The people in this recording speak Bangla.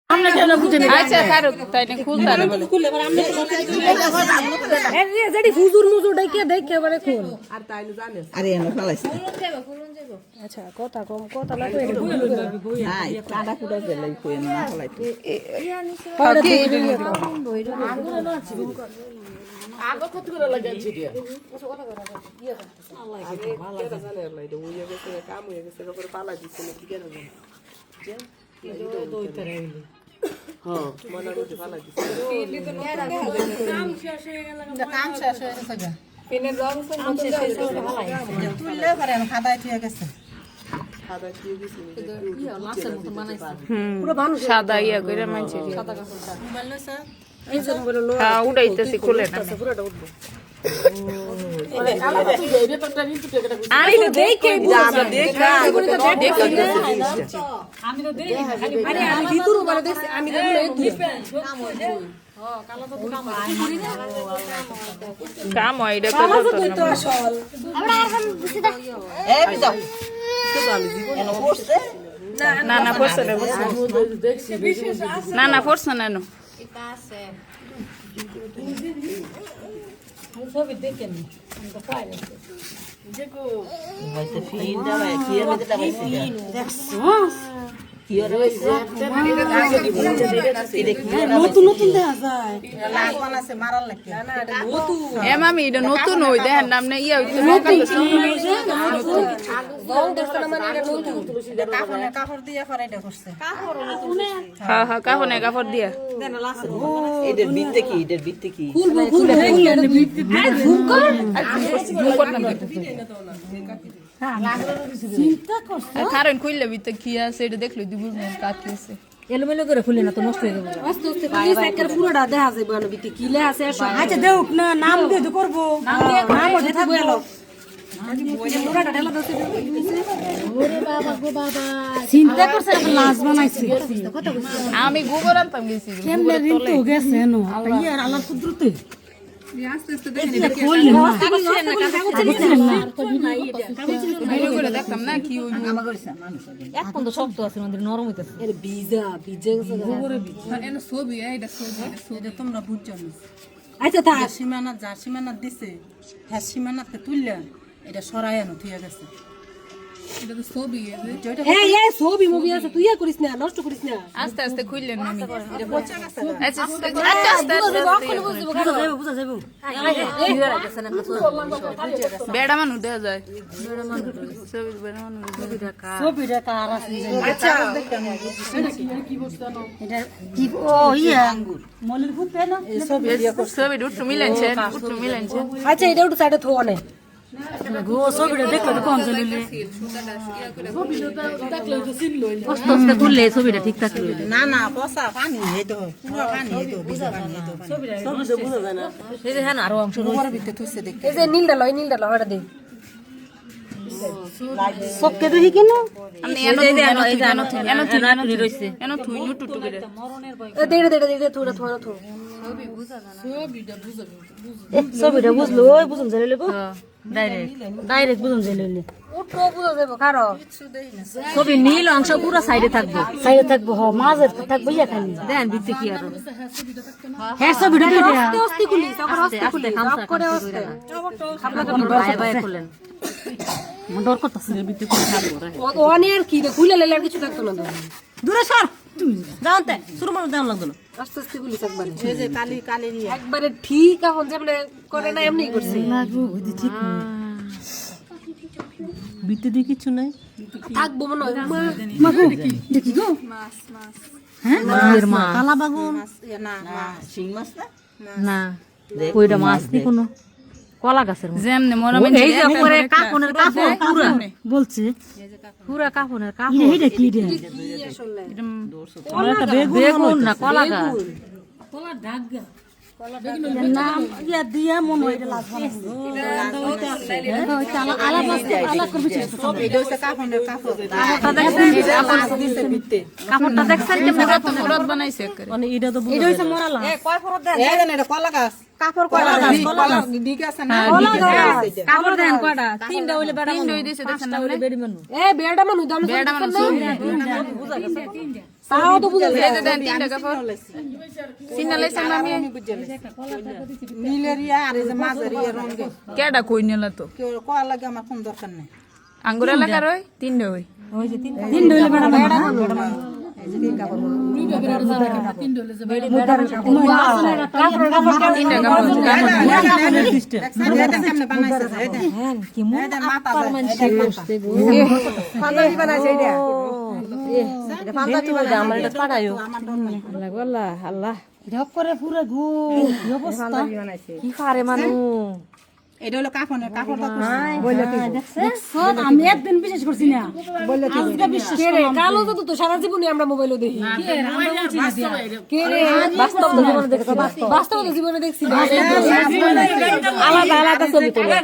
আমরা কেন বুঝে নেই আচ্ছা কারো তাই না খুলতা না বলে খুলে এবার আমরা এ যেটি হুজুর মুজুর ডাইকে দেখে এবারে খুল আর তাইলে জানেস আরে এনো ফলাইছে আচ্ছা কথা কম কথা না কই হাই কাটা কুটা ফেলাই কই না ফলাইতে আগে কত করে লাগাইছি দিয়া আল্লাহ জানে আল্লাহ এটা হইয়া গেছে কাম হয়ে গেছে করে পালা দিছে না কি করে জানো যে হ্যাঁ মনে করতে পালা দিছে কাম শেষ হয়ে গেছে গা পেনের রং কাম শেষ হয়ে গেছে তুললে পারে খাদায় ঠিক আছে খাদা দিয়ে দিছি পুরো মানুষ সাদা ইয়া কইরা মানছে সাদা কাপড়টা মোবাইল লইছে এই যে মোবাইল লো হ্যাঁ উড়াইতেছি খুলে না পুরোটা উঠবো আরে তো দেখে আমরা দেখা আমি তো দেই আরে আমি ভিতর বলে দেখছি আমি দেখি এই দুই কাম হয় এটা কালা তো তো আসল এই যাও এনো পড়ছে না না পড়ছে না না না পড়ছে না নো ছবি দেখেন তো পারে হইছে ফিন যাবে কি এর মধ্যে লাগাইছে দেখছো কি এর হইছে নতুন নতুন দেখা যায় লাগওয়ান আছে মারার লাগে না এটা নতুন এ মামি এটা নতুন হই দেখেন নামনে ইয়া হইছে রং দেখছ না মানে এটা নতুন কাপড় দিয়ে করে এটা করছে হ্যাঁ হ্যাঁ কাপড় দিয়া এদের বিতে কি এদের বিতে কি খুলবো খুলবো আর ঝুম কর চিন্তা করছ কারণ কইলে বিতে কি আছে এটা দেখলো দিবুর মন কাটিছে এলোমেলো করে খুলে না তো নষ্ট হয়ে যাবে আস্তে আস্তে পুলিশ একের পুরোটা দেখা যাবে না বিতে কি লে আছে আচ্ছা দেউক না নাম দিয়ে তো করব নাম ওঠে থাকবে এলো পুরোটা ঢেলা দছে ওরে বাবা গো বাবা চিন্তা করছ একটা লাশ বানাইছে আমি গোবর আনতাম গেছি কেমনে দিন তো গেছে নো ইয়ার আল্লাহর কুদরতে আস্তে আস্তে দেখেন ভিডিও করে দেখতাম না কি হইলো এখন তো শক্ত আছে আমাদের নরম হইতাছে এর ভিজা ভিজে গেছে গোবরে ভিজা এনে ছবি এইটা ছবি এটা তোমরা বুঝছো না আচ্ছা তা সীমানা দিছে হ্যাঁ সীমানাতে তুললে এটা সরাই আনো ঠিক আছে এটা তো ছবি হ্যাঁ এই ছবি মুভি আছে তুই করিস না নষ্ট করিস না আস্তে আস্তে খুললেন মামি পচা গেছে আচ্ছা আস্তে বুঝা যাবো বেড়া মানুষ দেওয়া যায় ছবি বেড়া মানুষ ছবিটা কার আছে আচ্ছা এটা কি ও ইয়া মলির ফুল পেনা ছবি উঠু মিলাইছে আচ্ছা এটা একটু সাইডে থো না গো ছবিটা দেখলে তো কোন চলিলে আস্তে আস্তে তুললে ছবিটা ঠিক থাকলো না না পসা পানি হেতো পুরো পানি হেতো বিজা পানি হেতো সবটা বুঝা যায় না এই যে হ্যাঁ আরো অংশ রয়েছে ভিতরে থইছে দেখ এই যে নীলটা লয় ওটা দে সবকে দেখি কেন আমি এনো রইছে এনো থুই টুটু করে এ দে থোড়া থো ছবিটা বুঝলো ওই বুঝুন যাইলে গো ডাইরেক্ট বুঝুন যাইলে ওটো বুঝা যাবে কারো ছবি নীল অংশ পুরো সাইডে থাকবে হ মাঝে থাকবে ইয়া খালি দেন ভিতরে কি আর হ্যাঁ ছবিটা দেখে আস্তে খুলি তারপর আস্তে খুলি কাম করে আস্তে আপনারা বাই বাই খুলেন ডর করতেছে ভিতরে কি থাকবে ও অনেক কি রে খুলে লাইলে কিছু থাকতো না দূরে সর জানতে শুরু মানে দাম লাগলো আস্তে আস্তে গুলি একবার এই যে কালি একবারে ঠিক এখন যেমন করে না এমনি করছে লাগবো বুঝি ঠিক বিতে দি কিছু নাই থাকবো মনে হয় মা দেখি গো মাছ হ্যাঁ মা কালা বাগুন না শিং মাছ না কইটা মাছ নি কোনো কলা গাছের যেমনে মনে এই যে পরে কাপনের কাপড় পুরো বলছে পুরো কাপনের কাপড় এইটা কি রে কলাটা বেগুন না কলা গাছ কলা ডাগা নাম ইয়া দিয়া মন হইতে লাগবে আলা করবি সব এটা হচ্ছে কাপড়ের কাপড় কাপড়টা দেখছেন যে মুরাদ বানাইছে করে মানে এটা হইছে মরালা কয় ফরত দেন এই দেন এটা কলা গাছ কাপড় কয়টা কলা ঠিক আছে না কাপড় দেন কয়টা তিনটা হইলে বেড়া তিনটা হই দিছে দেখছেন না বেড়ি মানু এ বেড়া মানু দাম বেড়া মানুষ তাও তো বুঝা যায় এই যে দেন 3 টাকা পর চিন্না লাইছেন না আমি নীলেরিয়া আর এই যে মাঝের ইয়ে রঙে কেডা কই নিলা তো কেউ কোয়া লাগে আমার কোন দরকার নেই আঙ্গুর এলাকার ওই 3 ওই তিন ডইলে ম্যাডাম কেমনে বানাইছে এটা কি মন মাথা পাঞ্জাবি বানাইছে এটা এটা পাঞ্জাবি বানাইছে আমার এটা পাড়ায়ও আমার ডর নাই আল্লাহ আল্লাহ ঢক করে পুরো গো কি অবস্থা পাঞ্জাবি বানাইছে কি পারে মানু এটা হলো কাফনের কাপড়টা দেখছো আমি একদিন বিশ্বাস করছি না বললে আজকে বিশ্বাস করে কালো তো সারা জীবনে আমরা মোবাইলে দেখি কে রে বাস্তব জীবনে দেখছি বাস্তব জীবনে দেখছি আলাদা আলাদা ছবি তোলে